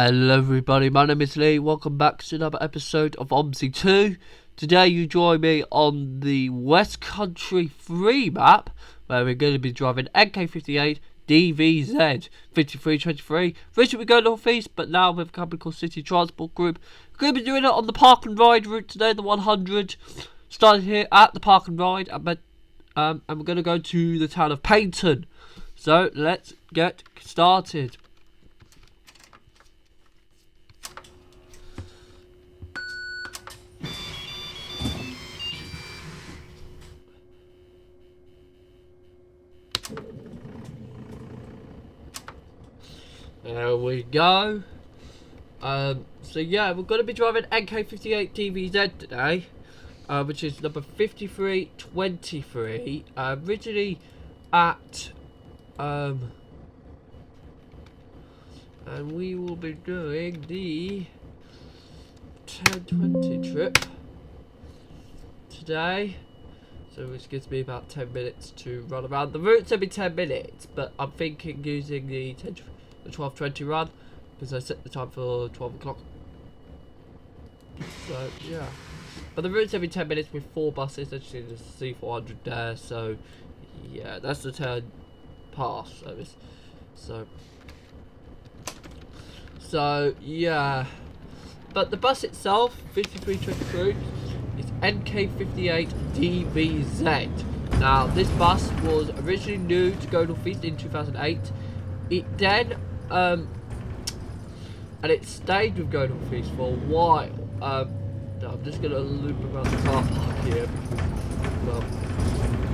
Hello everybody, my name is Lee. Welcome back to another episode of Omsi 2. Today you join me on the Westcountry 3 map, where we're going to be driving NK58 DVZ 5323. Originally we go northeast, but now with a company called City Transport Group. We're going to be doing it on the Park and Ride route today, the 100. Started here at the Park and Ride, and we're going to go to the town of Paynton. So let's get started. There we go. So yeah, we're going to be driving NK58 DVZ today, which is number 5323. Originally at and we will be doing the 1020 trip today. So which gives me about 10 minutes to run around. The route's every 10 minutes, but I'm thinking using the 12:20 run because I set the time for 12 o'clock. So yeah, but the route's every 10 minutes with 4 buses. As you see, there's C400 there. So yeah, that's the turn pass service. So yeah, but the bus itself, 5323, is NK58 DVZ. Now this bus was originally new to go northeast in 2008. It then and it stayed with going northeast for a while. I'm just gonna loop around the car park here. Well,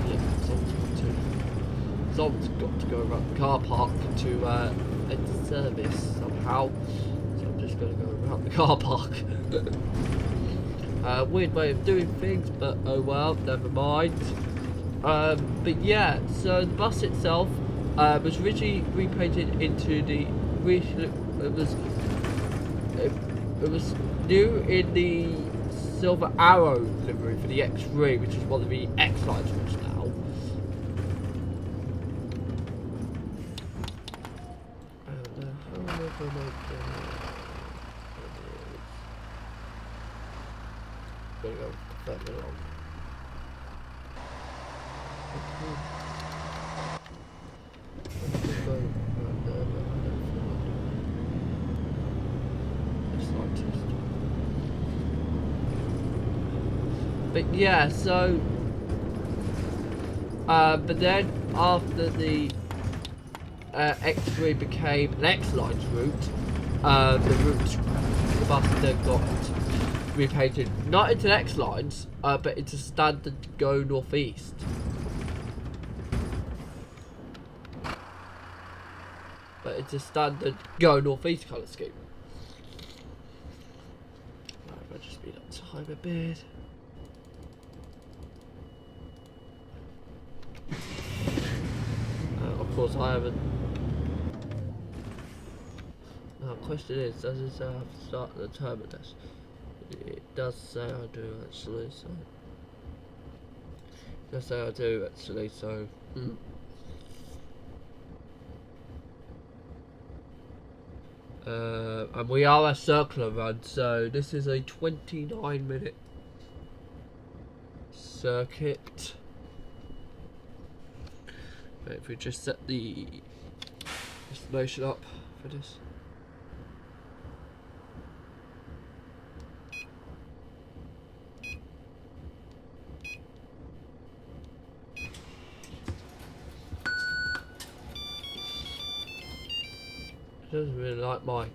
yeah, someone's got to go around the car park to enter service somehow. So I'm just gonna go around the car park. Weird way of doing things, but oh well, never mind. But yeah, so the bus itself was originally repainted into the it was new in the Silver Arrow livery for the X3, which is one of the X lines routes now. Gonna go further along. But yeah, so but then after the X3 became an X-Lines route, the bus then got repainted not into X-Lines, but into standard go northeast. But it's a standard go northeast colour scheme. Right, if I just speed up time a bit. Of course, I haven't. Now, the question is, does it say I have to start the terminus? It does say I do actually, so. It does say I do actually, so. And we are a circular run, so this is a 29-minute circuit. But if we just set the destination up for this. It doesn't really like my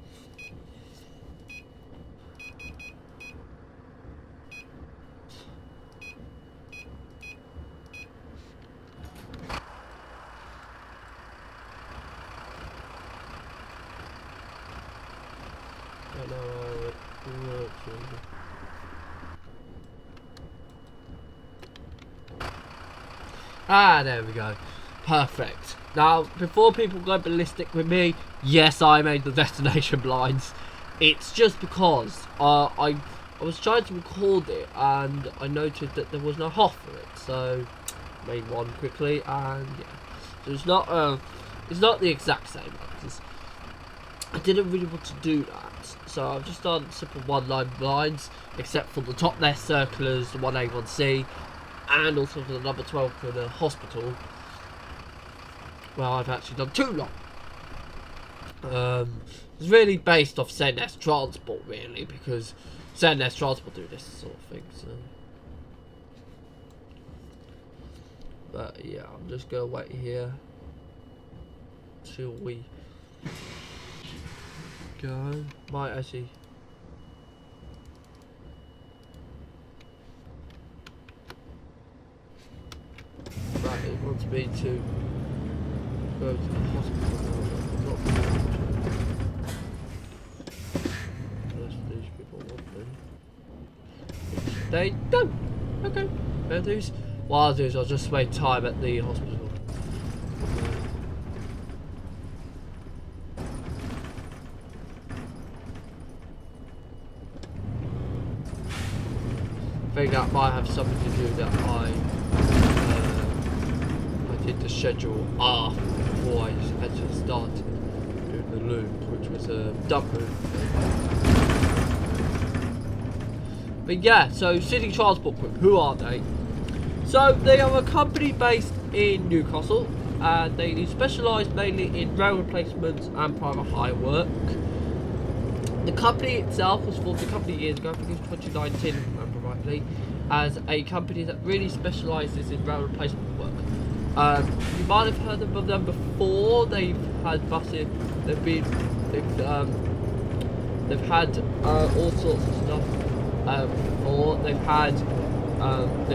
there we go. Perfect. Now, before people go ballistic with me, yes, I made the destination blinds. It's just because I was trying to record it and I noted that there was no HOF for it, so I made one quickly, and yeah. So it's not the exact same, because I didn't really want to do that. so I've just done simple one-line blinds, except for the top left circulars, the 1A, 1C, and also for the number 12 for the hospital. Well, I've actually done 2 long. It's really based off ZS Transport, really, because ZS Transport do this sort of thing. So, but yeah, I'm just gonna wait here till we go. Might actually. Right, it wants me to go to the hospital now. These people want me. They don't. Okay. Fair dues. What I'll do is I'll just wait time at the hospital. I think that might have something to do that I did the schedule before I actually started doing the loop, which was a dump loop. But yeah, so City Transport Group, who are they? So they are a company based in Newcastle, and they specialise mainly in rail replacements and private hire work. The company itself was formed a couple of years ago, I think it was 2019 if I remember rightly, as a company that really specialises in rail replacement work. You might have heard of them before. They've had buses, they've had all sorts of stuff before. They've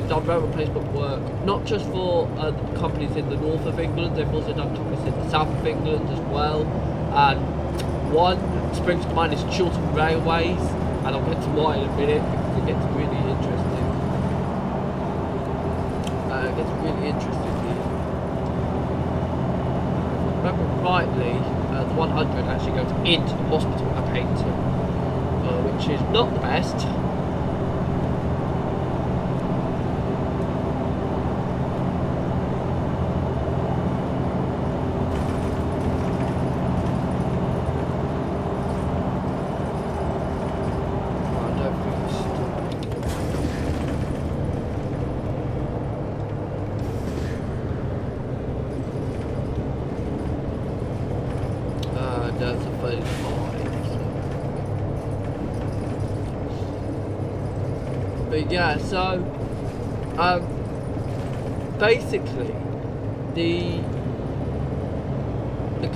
done rail replacement work, not just for companies in the north of England, they've also done companies in the south of England as well. And one springs to mind is Chiltern Railways, and I'll get to why in a minute because it gets really interesting. It gets really interesting here. If I remember rightly, the 100 actually goes into the hospital at Repaint, which is not the best. That's a 35. But yeah, so basically the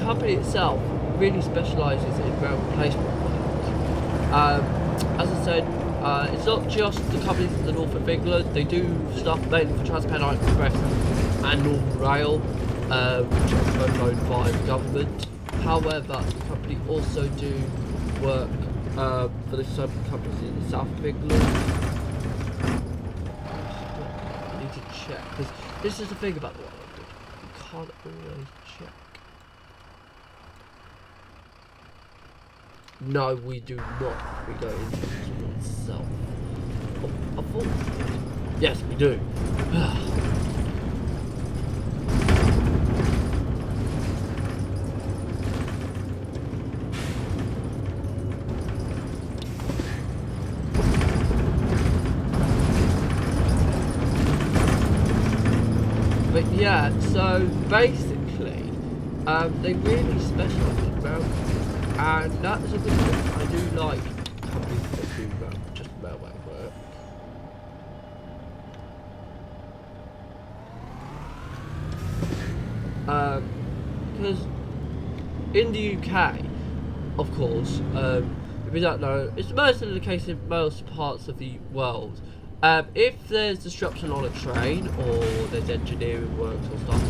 company itself really specialises in rail replacement work. As I said, it's not just the companies in the north of England. They do stuff mainly for Transpennine Express and Northern Rail, which are both owned by the government. However, the company also do work for the some companies in the south of England. I need to check, because this is the thing about the one I do. You can't always check. No, we do not. We go into the hospital itself. Oh, I thought we did. Yes, we do. But yeah, so basically, they really specialise in rail, and that's a good thing. I do like companies that do just railway work. Because in the UK, of course, if you don't know, it's mostly the case in most parts of the world. If there's disruption on a train or there's engineering works or stuff,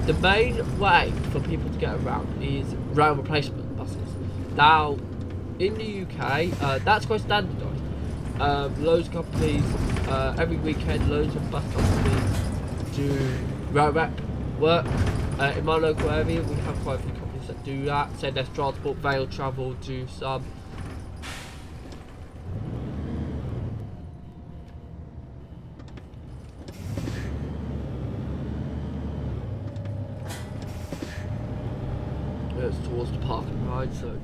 the main way for people to get around is rail replacement buses. Now, in the UK, that's quite standardised. Loads of companies, every weekend, loads of bus companies do rail rep work. In my local area, we have quite a few companies that do that. ZS Transport, Vale Travel do some. It's towards the park and ride, so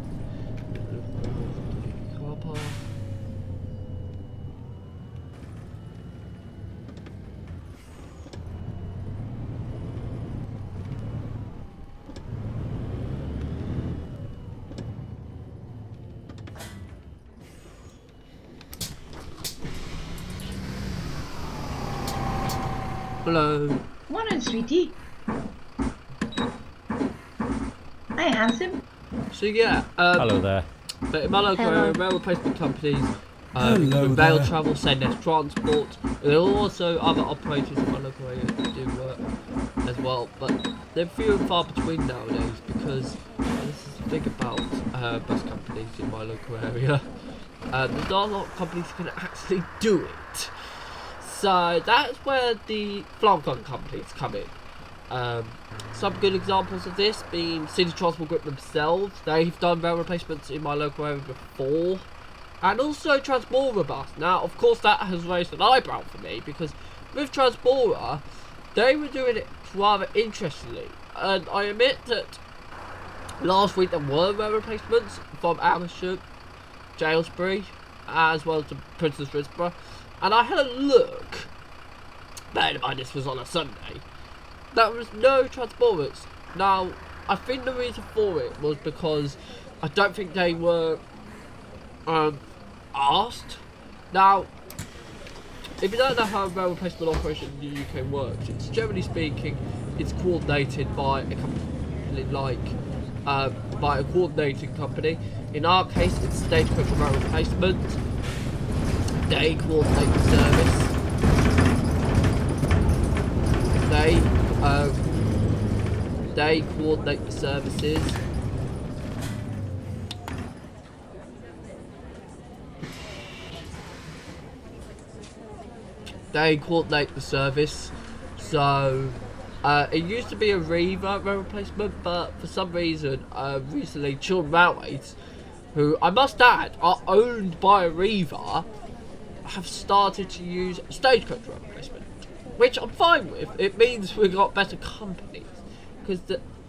Hello. Morning, sweetie. Hi, handsome. So yeah, Hello there. but in my local area, rail replacement companies, including rail travel, Sendness Transport. There are also other operators in my local area that do work as well, but they're few and far between nowadays because this is the thing about bus companies in my local area. There's not a lot of companies that can actually do it. So that's where the flower gun companies come in. Some good examples of this being City Transport Group themselves. They've done rail replacements in my local area before. And also Transpora Bus. Now, of course, that has raised an eyebrow for me because with Transpora, they were doing it rather interestingly. And I admit that last week there were rail replacements from Amersham, Aylesbury, as well to Princess Risborough. And I had a look. Bear in mind this was on a Sunday. There was no Transporters. Now, I think the reason for it was because I don't think they were asked. Now, if you don't know how a rail replacement operation in the UK works, it's generally speaking, it's coordinated by a company like by a coordinating company. In our case, it's Stagecoach Rail Replacement. They coordinate the service. They coordinate the services. They coordinate the service. So it used to be a Riva rail replacement, but for some reason recently Children Railways, who I must add are owned by Riva, have started to use Stagecoach rail replacement, which I'm fine with. It means we've got better companies. Because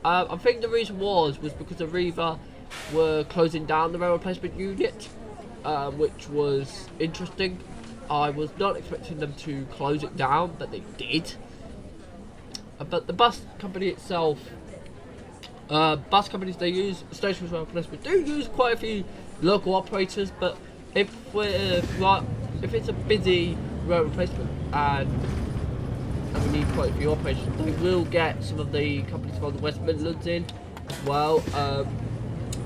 I think the reason was because Arriva were closing down the rail replacement unit, which was interesting. I was not expecting them to close it down, but they did. But the bus company itself, bus companies, they use station rail replacement. Do use quite a few local operators, but if it's a busy rail replacement and we need quite a few operations, they will get some of the companies from the West Midlands in as well.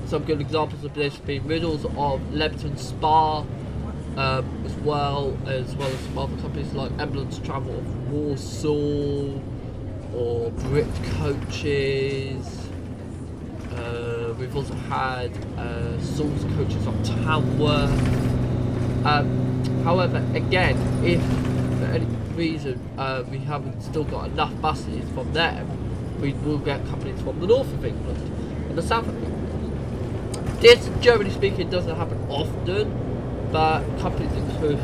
Some good examples of this being Riddles of Leamington Spa, as well as some other companies like Ambulance Travel of Warsaw or Brit Coaches. We've also had Souls Coaches of Tamworth. However, again, if for any reason we haven't still got enough buses from them, we will get companies from the north of England and the south of England. This, generally speaking, doesn't happen often, but companies include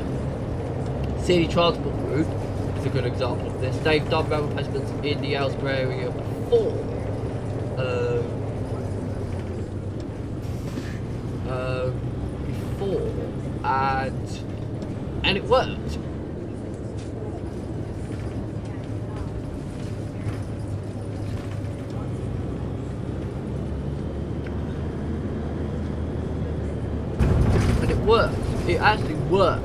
City Transport Group is a good example of this. They've done rail replacements in the Aylesbury area before. And it worked. It actually worked.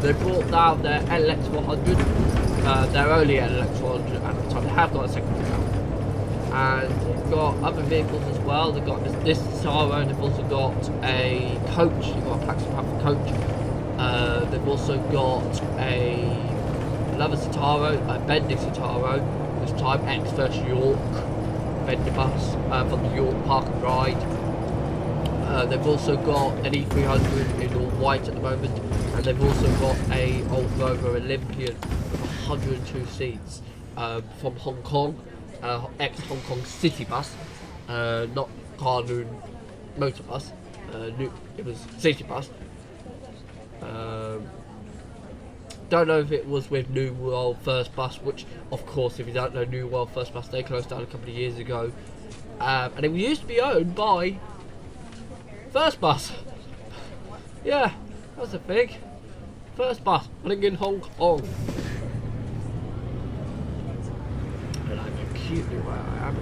They brought down their LX 100, their only LX 100 at the time. They have got a second now, and they've got other vehicles as well. They've got this Citaro, and they've also got a coach. You've got a Plaxton Panther coach. They've also got another Citaro, a Benz Citaro, this time X1 York Bendy bus from the York Park and Ride. They've also got an E300 in all white at the moment, and they've also got a old Rover Olympian with 102 seats from Hong Kong, ex-Hong Kong City bus, not Kowloon motor bus. It was City bus. Don't know if it was with New World First Bus, which, of course, if you don't know New World First Bus, they closed down a couple of years ago, and it used to be owned by First Bus. Yeah, that was a thing. First Bus, running in Hong Kong. And I'm acutely where I am.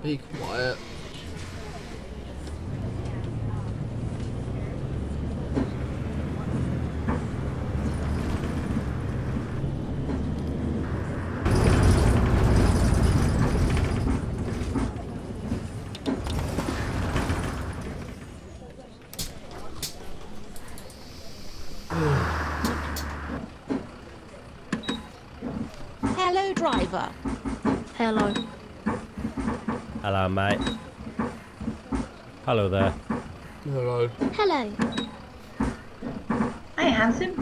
Be quiet. Hello, driver. Hello. Hello, mate. Hello there. Hello. Hello. Hi, handsome.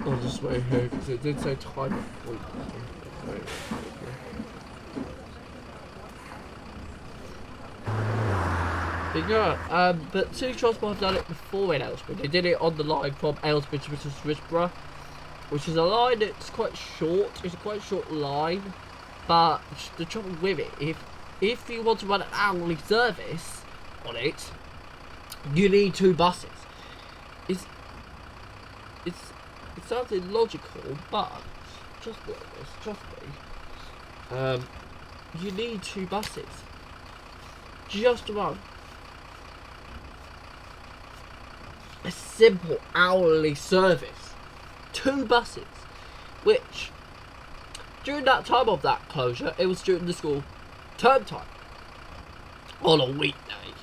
I'll just wait here because it did say time. Yeah, but City Transport have done it before in Aylesbury. They did it on the line from Aylesbury to Risborough, which is a line that's quite short. It's a quite short line, but the trouble with it, if you want to run an hourly service on it, you need 2 buses. It sounds illogical, but trust me on this, trust me. You need 2 buses just to run a simple hourly service. 2 buses, which during that time of that closure, it was during the school term time on a weekday,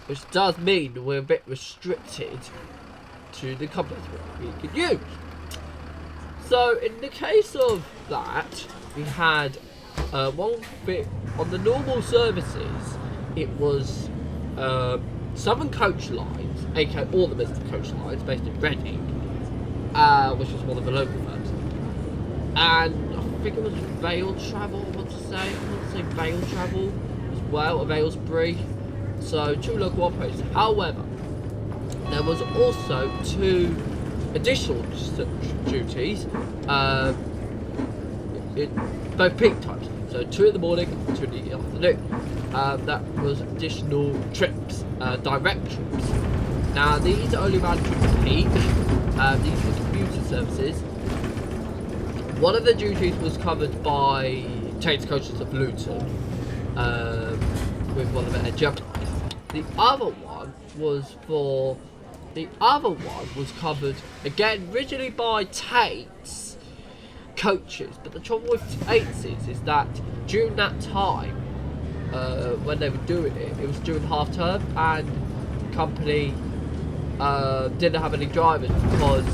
which does mean we're a bit restricted to the companies we can use. So in the case of that, we had one bit on the normal services. It was Southern Coach Lines, aka all the business coach lines, based in Reading, which was one of the local firms, and I think it was Vale Travel. I want to say Vale Travel as well of Aylesbury. So 2 local operators. However, there was also 2 additional duties in both peak times. So 2 in the morning, 2 in the afternoon. That was additional trips, direct trips. Now these are only ran during peak. These were commuter services. One of the duties was covered by Tate's Coaches of Luton, with one of their Gemini. The other one was covered again originally by Tate's Coaches, but the trouble with Tate's is that during that time, when they were doing it, it was during half term, and the company didn't have any drivers because,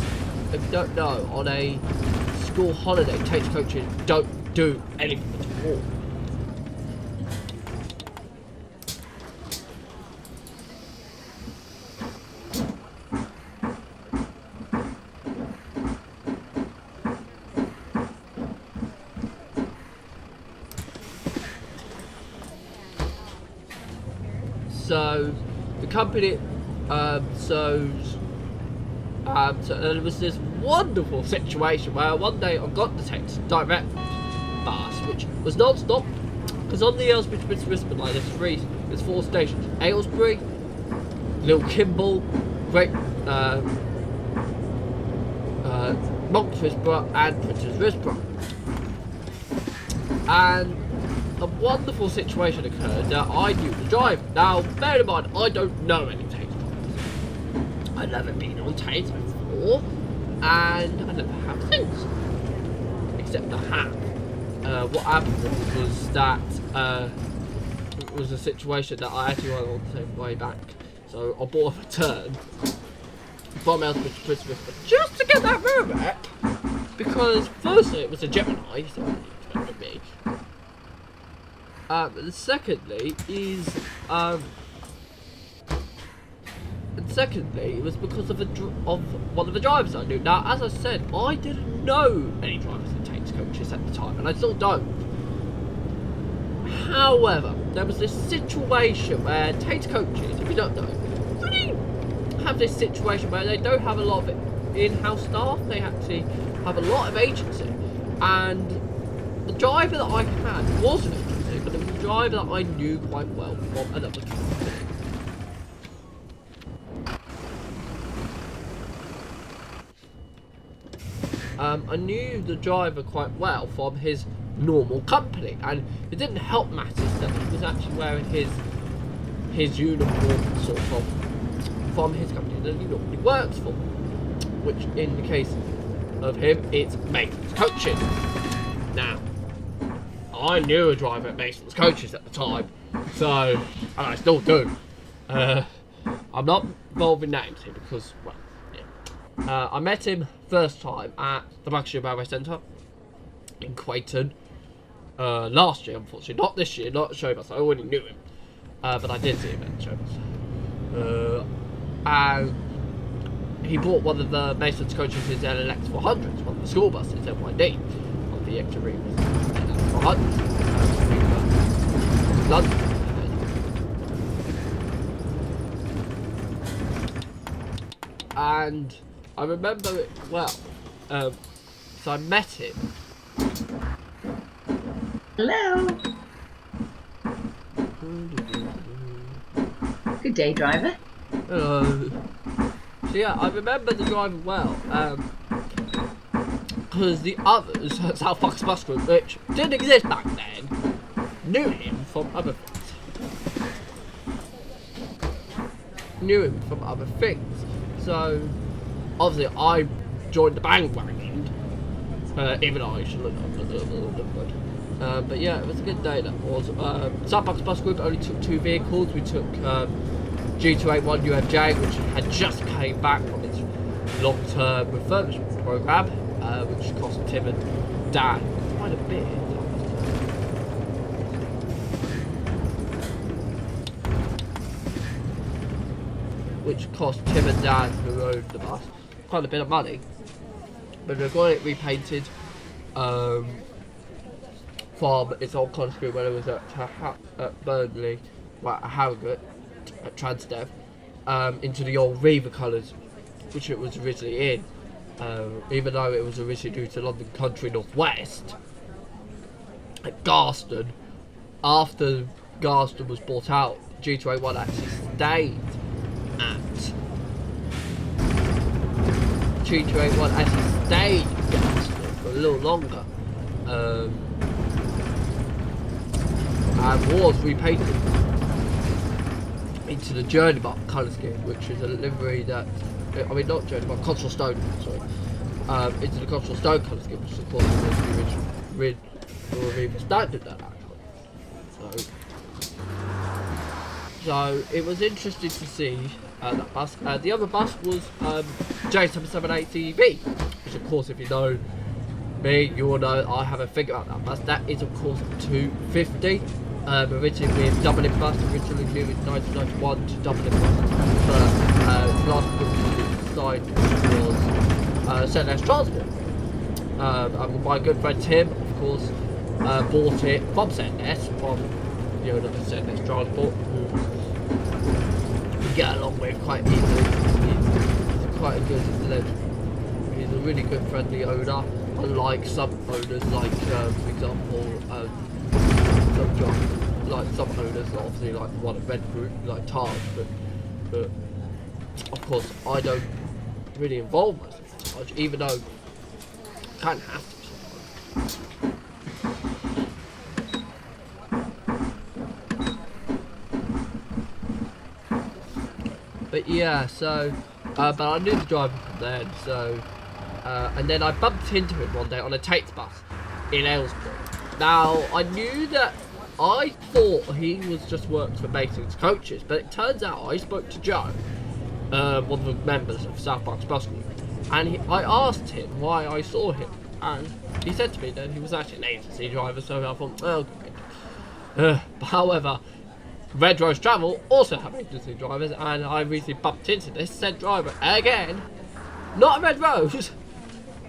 if you don't know, on a school holiday, Tate's Coaches don't do anything at all. So the company, so there was this wonderful situation where one day I got the Tate's direct bus, which was non-stop, because on the Aylesbury to Brisbane line there's 4 stations: Aylesbury, Little Kimble, Great Monks Risborough, and Prince's Risborough. And a wonderful situation occurred that I knew the driver. Now, bear in mind, I don't know any Tate's drivers. I've never been on Tate's before, and I never have since. Except I have. What happened was that it was a situation that I actually went on the same way back. So I bought a return from Aylesbury to Christmas, but just to get that room back, because firstly it was a Gemini, so it expected me. And secondly it was because of one of the drivers I knew. Now, as I said, I didn't know any drivers in Tate's Coaches at the time, and I still don't. However, there was this situation where Tate's Coaches, if you don't know, really have this situation where they don't have a lot of in-house staff. They actually have a lot of agency, and the driver that I had wasn't agency, but it was a driver that I knew quite well from another company. I knew the driver quite well from his normal company, and it didn't help matters that he was actually wearing his uniform sort of from his company that he normally works for, which in the case of him, it's Mason's Coaches. Now, I knew a driver at Mason's Coaches at the time, so, and I still do. I'm not involved in names here because, well, yeah. I met him first time at the Buckinghamshire Railway Centre in Quayton last year, unfortunately. Not this year, not at Showbus. I already knew him, but I did see him at Showbus. And he bought one of the Mason's Coaches, his LX 400s, one of the school buses, NYD, on the extra Reavers LX 400. London. And I remember it well. So I met him. Hello. Good day, driver. So yeah, I remember the driver well. Because the others at South Fox Bus Group, which didn't exist back then, knew him from other things. So, obviously, I joined the bandwagon, even though I should have. But yeah, it was a good day. That was. Southbox Bus Group only took 2 vehicles. We took G281 UFJ, which had just came back from its long-term refurbishment program, which cost Tim and Dan quite a bit. Which cost Tim and Dan, who owned the bus, quite a bit of money. But we got it repainted from its old country when it was at Burnley, well, at Harrogate, at Transdev, into the old Reaver colours, which it was originally in. Even though it was originally due to London Country North West. At Garston, after Garston was bought out, G281 actually stayed at G281 actually stayed at Garston for a little longer, and was repainted into the Journey Mark colour scheme, which is a livery that, I mean not Journey Mark, Cotswold Stone, sorry, into the Cotswold Stone colour scheme, which of course was the original standard at that point. So it was interesting to see that bus. The other bus was J778 CEB, which of course, if you know me, you will know I have a thing about that bus. That is of course 250. Originally with double in bus, originally new in 1991 to double in bus. But last design was ZS Transport. And my good friend Tim, of course, bought it from ZS, from the owner of ZS Transport, who we get along with quite easily. He's quite a good legend. He's a really good friendly owner, unlike some owners, like for example, some owners, obviously like the one at Red Group, like Taj, but of course I don't really involve myself in Taj, even though I kind of have to sometimes. But yeah, so, but I knew the driver from then, so, and then I bumped into him one day on a Tate's bus in Aylesbury. Now, I knew that, I thought he was just worked for Mason's Coaches, but it turns out I spoke to Joe, one of the members of South Park's bus group, and I asked him why I saw him, and he said to me that he was actually an agency driver, so I thought, oh, good. However, Red Rose Travel also have agency drivers, and I recently bumped into this said driver again, not a Red Rose,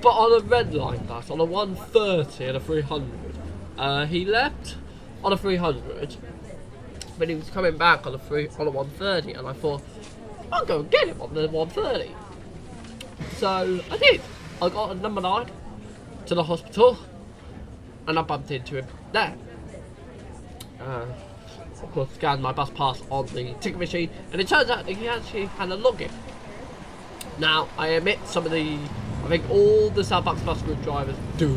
but on a Red Line bus, on a 130 and a 300. He left on a 300, but he was coming back on a 130, and I thought, I'll go and get him on the 130. So I did. I got a number 9 to the hospital, and I bumped into him there. Of course, scanned my bus pass on the ticket machine, and it turns out that he actually had a login. Now, I admit some of the, I think all the Southbucks bus group drivers do,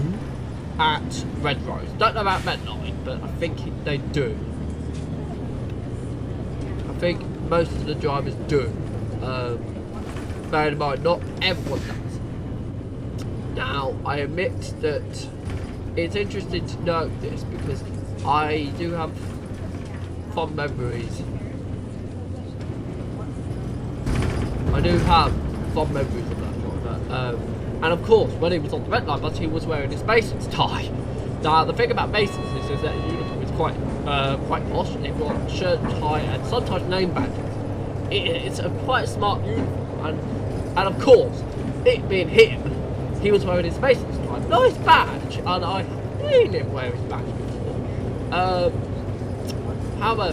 at Red Rose. Don't know about Medline, but I think they do. I think most of the drivers do. Bear in mind, not everyone does. Now, I admit that it's interesting to note this because I do have fond memories. I do have fond memories of that driver. And of course, when he was on the red line bus, he was wearing his Mason's tie. Now, the thing about Mason's is that the uniform is quite posh. They've got shirt, tie, and sometimes name badges. It's a quite smart uniform, and of course, it being him, he was wearing his Mason's tie. Nice badge, and I seen him wear his badge before. However,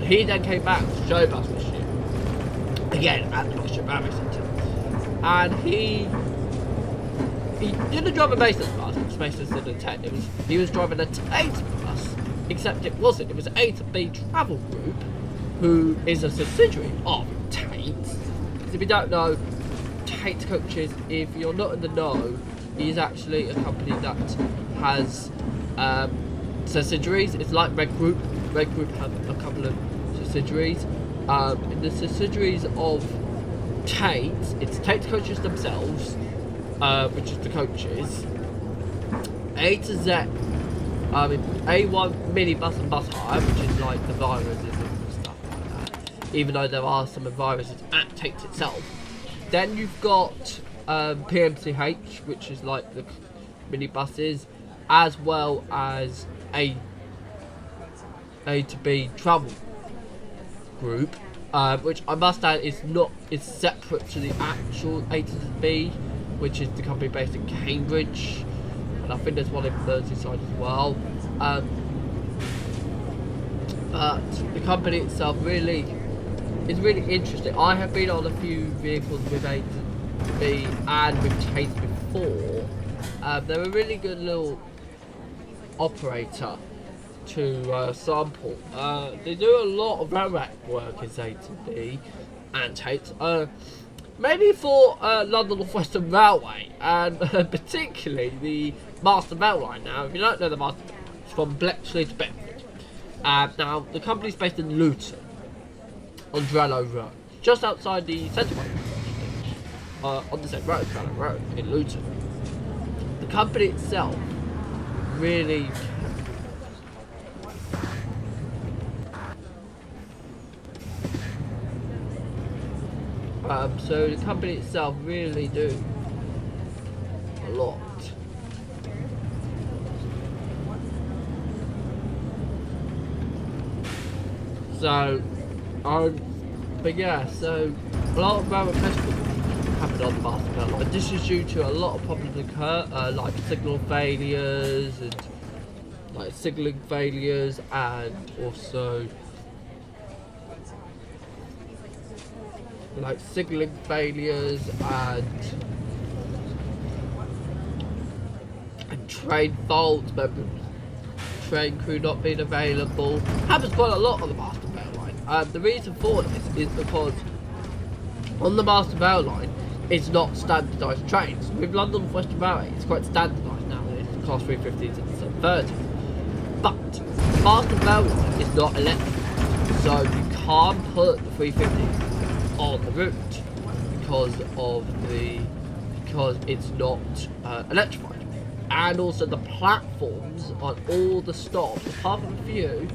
he then came back to show us this year, again at the Mercedes-Benz Citaro, and he didn't drive a Mason's bus. Mason's did a 10. He was driving a Tate bus, except it wasn't. It was A to B Travel Group, who is a subsidiary of Tate. Because if you don't know, Tate Coaches, if you're not in the know, is actually a company that has subsidiaries. It's like Red Group. Red Group have a couple of subsidiaries. In the subsidiaries of Tate, it's Tate Coaches themselves, which is the coaches. A to Z, A1 minibus and bus hire, which is like the viruses and stuff like that. Even though there are some viruses at Tate itself. Then you've got PMCH, which is like the minibuses, as well as A to B Travel Group, which I must add is separate to the actual A to B, which is the company based in Cambridge, and I think there's one in Merseyside as well. But the company itself is really interesting. I have been on a few vehicles with A to B and with Tate before. They're a really good little operator to sample. They do a lot of railway work in A to B and Tate, mainly for London North Western Railway, and particularly the Master Rail line. Now, if you don't know the Master Rail, it's from Bletchley to Bedford. Now, the company's based in Luton, on Drello Road, just outside the centre on the same road, Drello Road, in Luton. The company itself really so the company itself really do a lot. So, but yeah, so a lot of railway replacement happened on the Master Rail line. This is due to a lot of problems occur, like signal failures and signalling failures, and also signalling failures and train faults, train crew not being available. Happens quite a lot on the Master Rail line. The reason for this is because on the Master Rail line, it's not standardised trains. With London North Western Railway, it's quite standardised now. It's Class 350s and 730s. But the Master Rail line is not electric, so you can't put the 350s on the route because it's not electrified, and also the platforms on all the stops, apart from a few,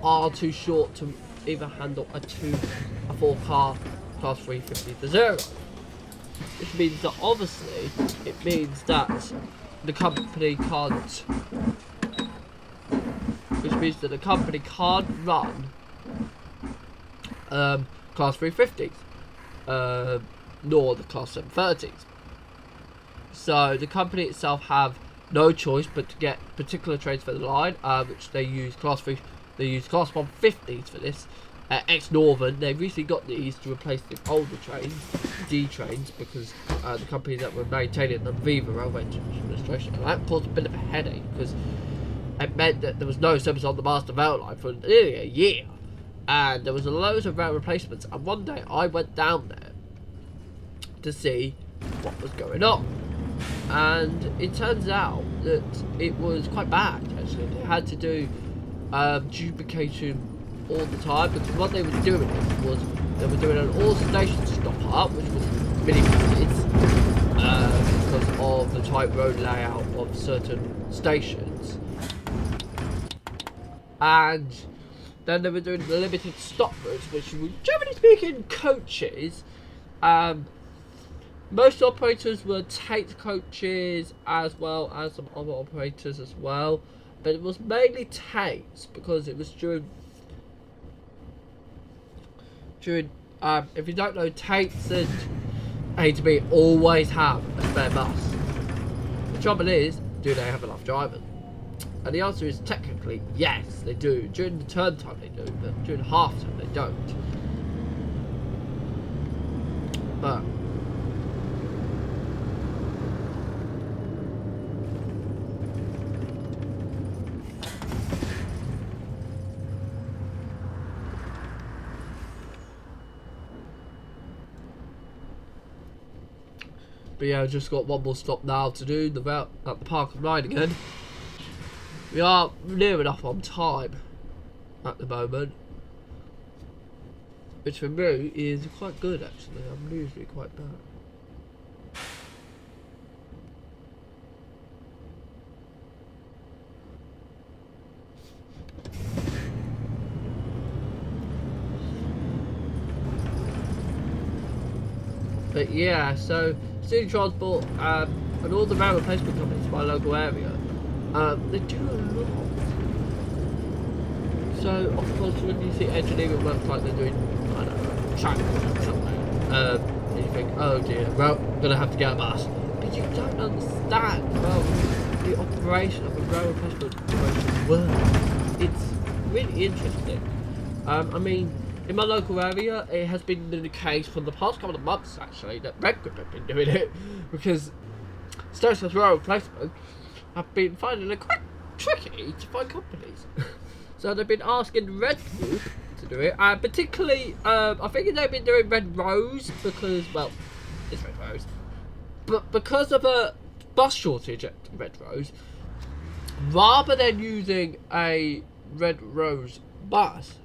are too short to either handle a 4-car Class 350 to 0. Which means that obviously it means that the company can't. Which means that the company can't run Class 350s. Nor the Class 730s. So the company itself have no choice but to get particular trains for the line, which they use Class 150s for this. Ex-Northern, they recently got these to replace the older trains, D trains, because the company that were maintaining the Viva Railway Administration. And that caused a bit of a headache because it meant that there was no service on the Master Rail line for nearly a year. And there was loads of rail replacements, and one day I went down there to see what was going on, and it turns out that it was quite bad actually. They had to do duplication all the time, because what they were doing was they were doing an all station stop up, which was really good because of the tight road layout of certain stations, and then they were doing the limited stop routes, which were generally speaking coaches. Most operators were Tate coaches as well as some other operators as well, but it was mainly Tate's because it was during if you don't know, Tate's and A to B always have a spare bus. The trouble is, do they have enough drivers? And the answer is technically yes, they do. During the term time they do, but during half time they don't. But yeah, I've just got one more stop now to do, the route at the Park of Nine again. We are near enough on time at the moment, which for me is quite good actually. I'm usually quite bad. But yeah, so City Transport and all the rail replacement companies in my local area, they do a lot. So of course when you see engineering work like they're doing, I don't know, tracks or something, you think, oh dear, well, I'm gonna have to get a bus. But you don't understand, well, the operation of a rail replacement operation works. It's really interesting. I mean, in my local area, it has been the case for the past couple of months, actually, that Red Group have been doing it, because Stonehouse Rail Replacement have been finding it quite tricky to find companies. So they've been asking Red Group to do it, particularly, I think they've been doing Red Rose, because, well, it's Red Rose, but because of a bus shortage at Red Rose, rather than using a Red Rose bus,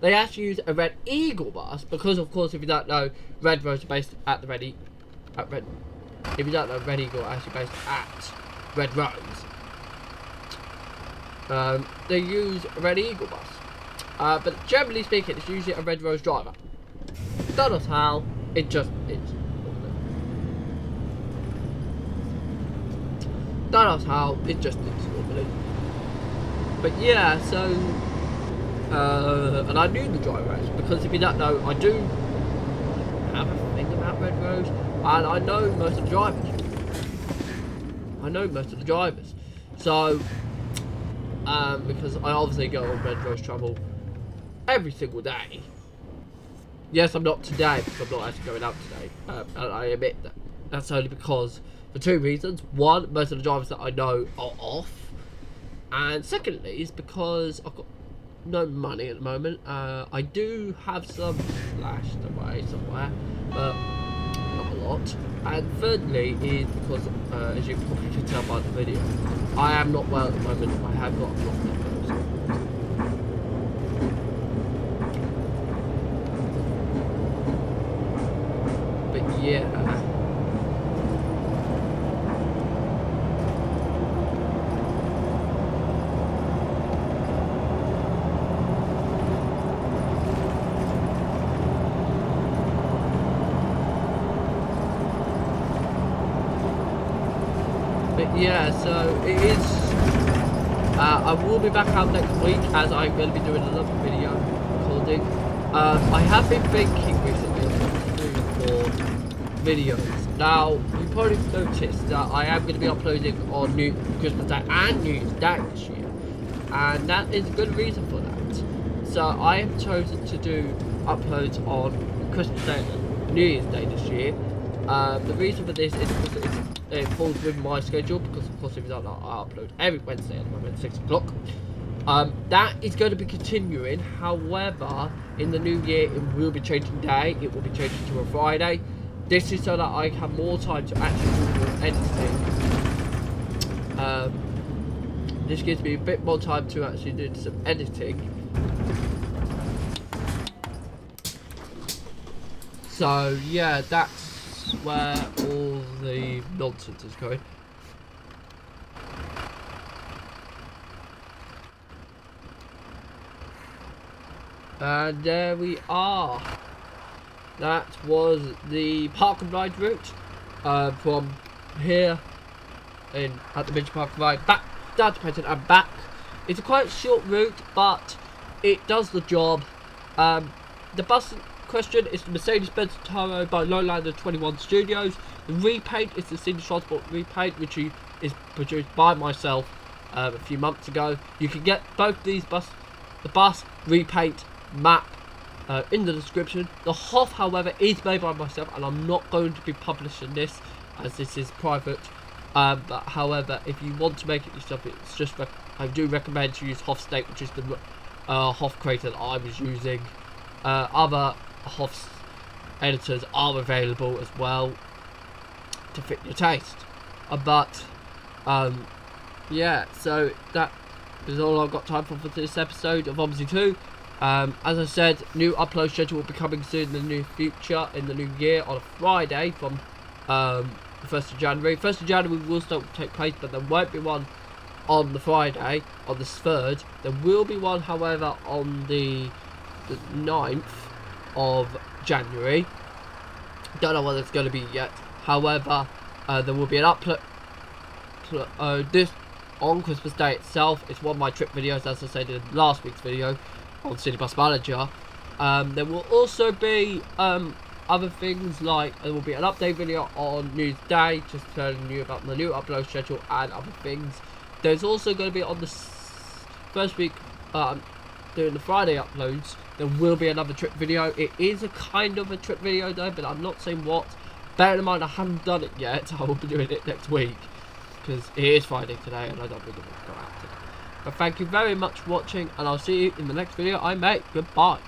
they actually use a Red Eagle bus, because of course if you don't know, Red Rose are based at the if you don't know, Red Eagle are actually based at Red Rose. They use a Red Eagle bus, but generally speaking it's usually a Red Rose driver. Don't know how, it just is. Don't know how, it just is normally. But yeah, so, and I knew the driver actually, because if you don't know, I do have a thing about Red Rose, and I know most of the drivers. So, because I obviously go on Red Rose travel every single day. Yes, I'm not today, because I'm not actually going out today, and I admit that. That's only because, for two reasons. One, most of the drivers that I know are off. And secondly, is because I've got no money at the moment. I do have some slashed away somewhere, but not a lot. And thirdly, is because, as you probably can tell by the video, I am not well at the moment. I have got a lot of those. But yeah. Yeah, so it is, I will be back out next week, as I'm going to be doing another video recording. I have been thinking recently of what to do for videos. Now, you probably noticed that I am going to be uploading on Christmas Day and New Year's Day this year, and that is a good reason for that. So I have chosen to do uploads on Christmas Day and New Year's Day this year. The reason for this is because it falls with my schedule, because of course if you don't know, I upload every Wednesday at the moment, 6 o'clock. That is going to be continuing. However, in the new year, it will be changing day. It will be changing to a Friday. This is so that I have more time to actually do more editing. This gives me a bit more time to actually do some editing. So yeah, that's where all the nonsense is going. And there we are. That was the park and ride route from here at the Benz Park and Ride back down to Repaint and back. It's a quite short route, but it does the job. The bus question is the Mercedes-Benz Citaro by Lowlander 21 Studios. The Repaint is the Senior Transport Repaint, which is produced by myself a few months ago. You can get both these the bus Repaint map in the description. The Hoff, however, is made by myself, and I'm not going to be publishing this as this is private. But however, if you want to make it yourself, it's just I do recommend to use Hoff State, which is the Hoff creator that I was using. Other Hoff editors are available as well to fit your taste. Yeah, so that is all I've got time for this episode of Omsi 2. As I said, new upload schedule will be coming soon in the near future, in the new year, on a Friday from the 1st of January. 1st of January will still take place, but there won't be one on the Friday, on the 3rd. There will be one, however, on the 9th of January. Don't know what it's going to be yet. However, there will be an upload this on Christmas Day itself. It's one of my trip videos, as I said in last week's video on City Bus Manager. There will also be other things, like there will be an update video on News Day, just telling you about the new upload schedule and other things. There's also going to be on the first week doing the Friday uploads, there will be another trip video. It is a kind of a trip video though, but I'm not saying what. Bear in mind I haven't done it yet. I will be doing it next week because it is Friday today and I don't really want to go out today. But thank you very much for watching, and I'll see you in the next video I make. Goodbye.